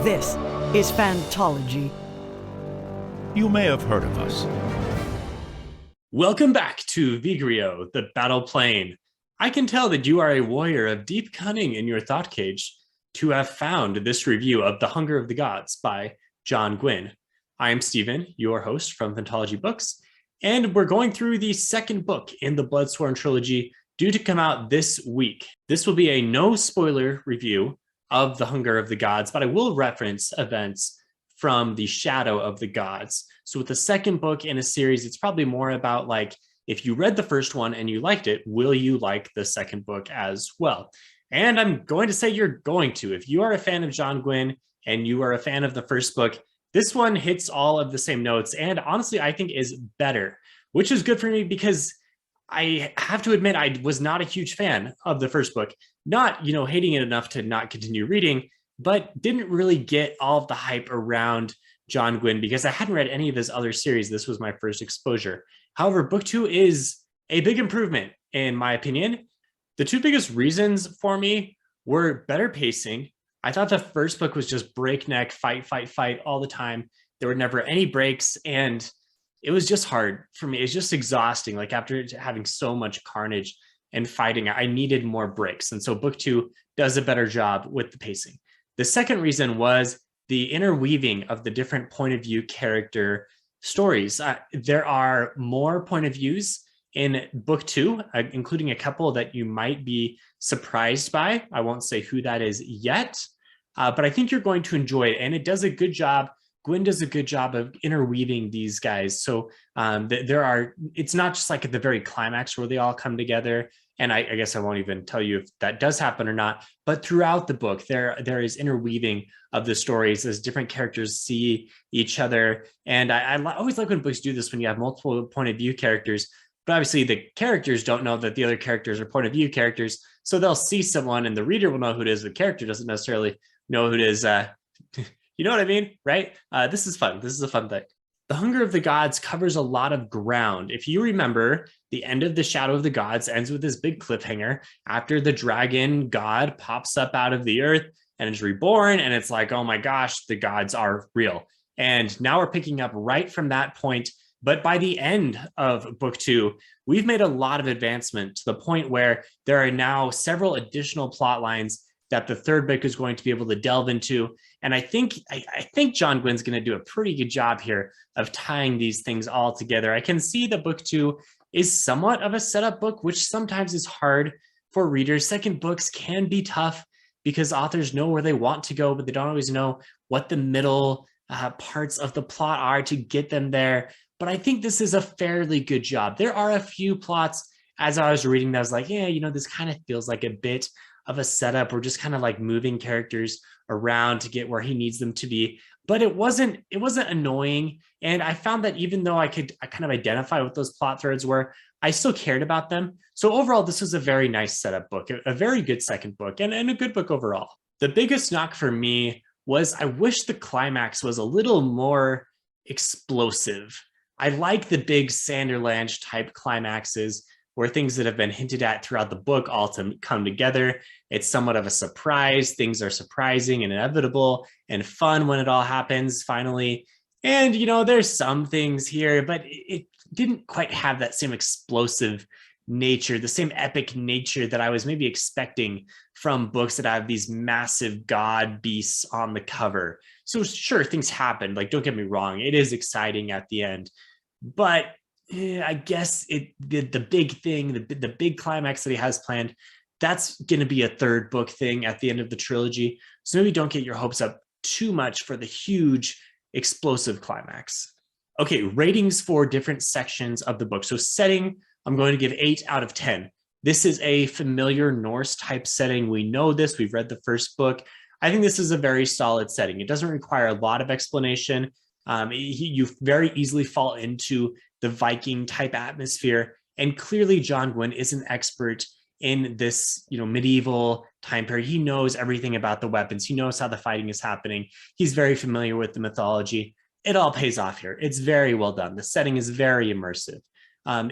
This is Phantology. You may have heard of us. Welcome back to Vigrio, the battle plane. I can tell that you are a warrior of deep cunning in your thought cage to have found this review of The Hunger of the Gods by John Gwynne. I am Stephen, your host from Phantology Books, and we're going through the second book in the Bloodsworn trilogy due to come out this week. This will be a no-spoiler review of The Hunger of the Gods, but I will reference events from the Shadow of the Gods. So with the second book in a series, it's probably more about like, if you read the first one and you liked it, will you like the second book as well? And I'm going to say you're going to. If you are a fan of John Gwynne and you are a fan of the first book, this one hits all of the same notes and honestly, I think is better, which is good for me because I have to admit I was not a huge fan of the first book. Not, hating it enough to not continue reading, but didn't really get all of the hype around John Gwynne because I hadn't read any of his other series. This was my first exposure. However, book 2 is a big improvement in my opinion. The two biggest reasons for me were better pacing. I thought the first book was just breakneck, fight all the time. There were never any breaks and it was just hard for me. It's just exhausting. Like after having so much carnage and fighting, I needed more breaks. And so book 2 does a better job with the pacing. The second reason was the interweaving of the different point of view character stories. There are more point of views in book 2, including a couple that you might be surprised by. I won't say who that is yet, but I think you're going to enjoy it. And it does a good job. Gwynne does a good job of interweaving these guys. So it's not just like at the very climax where they all come together. And I guess I won't even tell you if that does happen or not, but throughout the book, there is interweaving of the stories as different characters see each other. And I always like when books do this when you have multiple point of view characters, but obviously the characters don't know that the other characters are point of view characters. So they'll see someone and the reader will know who it is. The character doesn't necessarily know who it is. You know what I mean, right? This is fun. This is a fun thing. The Hunger of the Gods covers a lot of ground. If you remember, the end of The Shadow of the Gods ends with this big cliffhanger after the dragon god pops up out of the earth and is reborn. And it's like, oh my gosh, the gods are real. And now we're picking up right from that point. But by the end of book 2, we've made a lot of advancement to the point where there are now several additional plot lines that the third book is going to be able to delve into. And I think John Gwynne's going to do a pretty good job here of tying these things all together. I can see that book 2 is somewhat of a setup book, which sometimes is hard for readers. Second books can be tough because authors know where they want to go, but they don't always know what the middle parts of the plot are to get them there. But I think this is a fairly good job. There are a few plots as I was reading that I was like, yeah, this kind of feels like a bit of a setup. We're just kind of like moving characters around to get where he needs them to be, but it wasn't annoying. And I found that even though I kind of identify what those plot threads were, I still cared about them. So overall, this was a very nice setup book, a very good second book and a good book overall. The biggest knock for me was I wish the climax was a little more explosive. I like the big Sanderlanche type climaxes where things that have been hinted at throughout the book all to come together. It's somewhat of a surprise. Things are surprising and inevitable and fun when it all happens finally. And, there's some things here, but it didn't quite have that same explosive nature, the same epic nature that I was maybe expecting from books that have these massive god beasts on the cover. So sure, things happen. Like, don't get me wrong. It is exciting at the end, but I guess the big thing, the big climax that he has planned, that's going to be a third book thing at the end of the trilogy. So maybe don't get your hopes up too much for the huge explosive climax. Okay, ratings for different sections of the book. So setting, I'm going to give 8 out of 10. This is a familiar Norse type setting. We know this. We've read the first book. I think this is a very solid setting. It doesn't require a lot of explanation. You very easily fall into the Viking type atmosphere. And clearly John Gwynne is an expert in this, medieval time period. He knows everything about the weapons. He knows how the fighting is happening. He's very familiar with the mythology. It all pays off here. It's very well done. The setting is very immersive.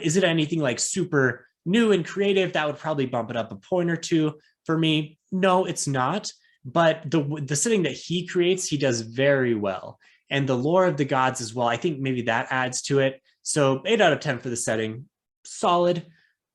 Is it anything like super new and creative? That would probably bump it up a point or two for me. No, it's not. but the setting that he creates, he does very well. And the lore of the gods as well, I think maybe that adds to it. So 8 out of 10 for the setting. Solid.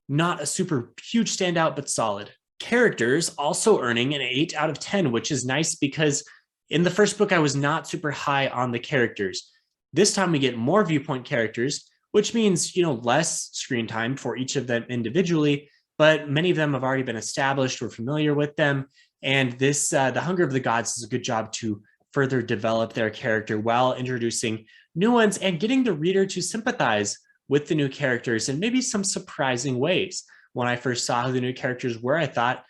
Not a super huge standout, but solid. Characters also earning an 8 out of 10, which is nice because in the first book, I was not super high on the characters. This time we get more viewpoint characters, which means, less screen time for each of them individually, but many of them have already been established. We're familiar with them. And this, The Hunger of the Gods, does a good job to further develop their character while introducing new ones and getting the reader to sympathize with the new characters in maybe some surprising ways. When I first saw who the new characters were, I thought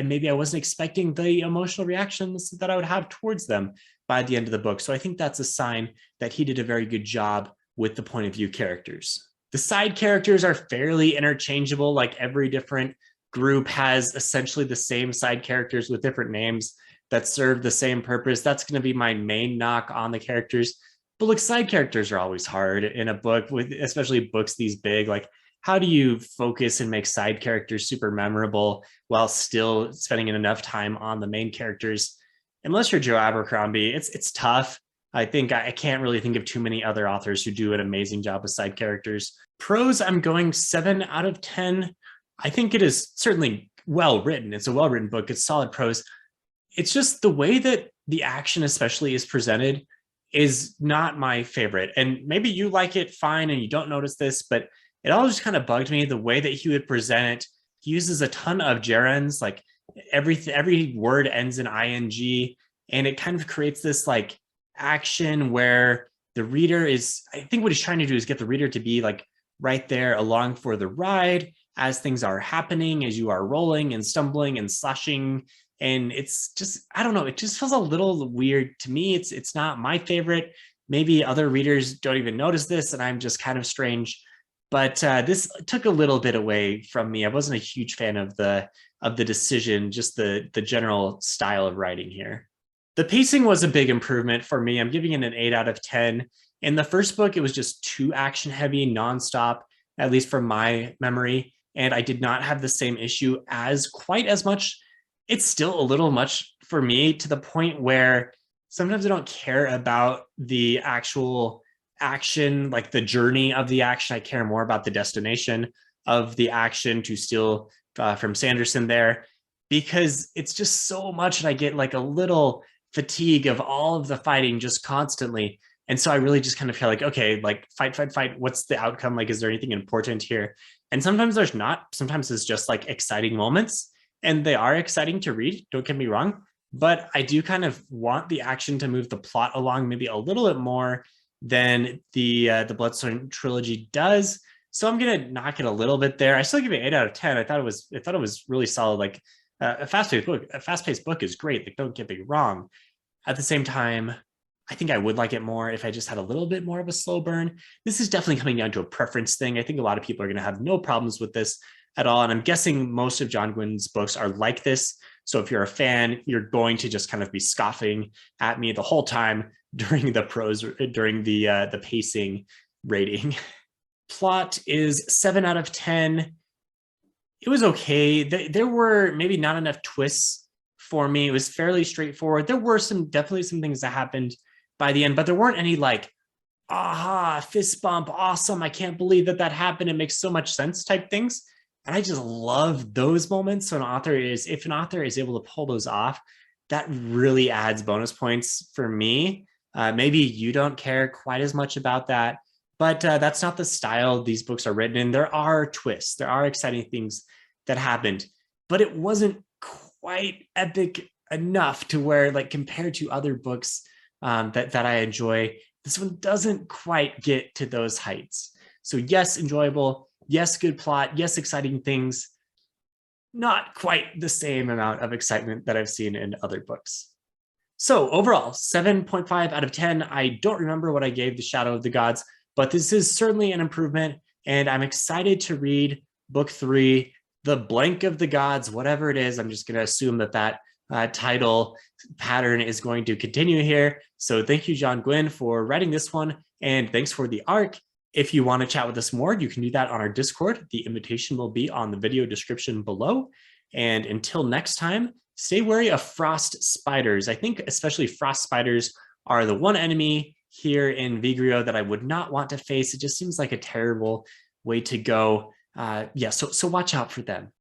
maybe I wasn't expecting the emotional reactions that I would have towards them by the end of the book. So I think that's a sign that he did a very good job with the point of view characters. The side characters are fairly interchangeable, like every different group has essentially the same side characters with different names that serve the same purpose. That's going to be my main knock on the characters. But look, side characters are always hard in a book, with especially books these big. Like, how do you focus and make side characters super memorable while still spending enough time on the main characters? Unless you're Joe Abercrombie, it's tough. I think I can't really think of too many other authors who do an amazing job with side characters. Prose, I'm going 7 out of 10. I think it is certainly well written. It's a well-written book. It's solid prose. It's just the way that the action especially is presented is not my favorite. And maybe you like it fine and you don't notice this, but it all just kind of bugged me the way that he would present it. He uses a ton of gerunds, like every word ends in ing, and it kind of creates this like action where the reader is, I think what he's trying to do is get the reader to be like right there along for the ride as things are happening, as you are rolling and stumbling and slashing. And it's just, I don't know, it just feels a little weird to me. It's not my favorite. Maybe other readers don't even notice this and I'm just kind of strange. But this took a little bit away from me. I wasn't a huge fan of the decision, just the general style of writing here. The pacing was a big improvement for me. I'm giving it an 8 out of 10. In the first book, it was just too action heavy, nonstop, at least from my memory. And I did not have the same issue as quite as much. It's still a little much for me, to the point where sometimes I don't care about the actual action, like the journey of the action. I care more about the destination of the action to steal from Sanderson there, because it's just so much and I get like a little fatigue of all of the fighting just constantly. And so I really just kind of feel like, okay, like fight. What's the outcome? Like, is there anything important here? And sometimes there's not. Sometimes it's just like exciting moments, and they are exciting to read. Don't get me wrong, but I do kind of want the action to move the plot along maybe a little bit more than the Bloodsworn trilogy does. So I'm gonna knock it a little bit there. I still give it 8 out of 10. I thought it was really solid. Like a fast-paced book is great. Like, don't get me wrong. At the same time, I think I would like it more if I just had a little bit more of a slow burn. This is definitely coming down to a preference thing. I think a lot of people are going to have no problems with this at all. And I'm guessing most of John Gwynn's books are like this. So if you're a fan, you're going to just kind of be scoffing at me the whole time during the pacing rating. Plot is 7 out of 10. It was okay. There were maybe not enough twists for me. It was fairly straightforward. There were definitely some things that happened by the end, but there weren't any like, aha, fist bump, awesome, I can't believe that happened, it makes so much sense type things. And I just love those moments. So if an author is able to pull those off, that really adds bonus points for me. Maybe you don't care quite as much about that, but that's not the style these books are written in. There are twists, there are exciting things that happened, but it wasn't quite epic enough to where, like, compared to other books that I enjoy, this one doesn't quite get to those heights. So yes, enjoyable. Yes, good plot. Yes, exciting things. Not quite the same amount of excitement that I've seen in other books. So overall, 7.5 out of 10. I don't remember what I gave The Shadow of the Gods, but this is certainly an improvement, and I'm excited to read book 3, The Blank of the Gods, whatever it is. I'm just going to assume that title pattern is going to continue here. So thank you, John Gwynn, for writing this one, and thanks for the arc. If you want to chat with us more, you can do that on our Discord. The invitation will be on the video description below. And until next time, Stay wary of frost spiders. I think especially frost spiders are the one enemy here in Vigrio that I would not want to face. It just seems like a terrible way to go. Yeah, so watch out for them.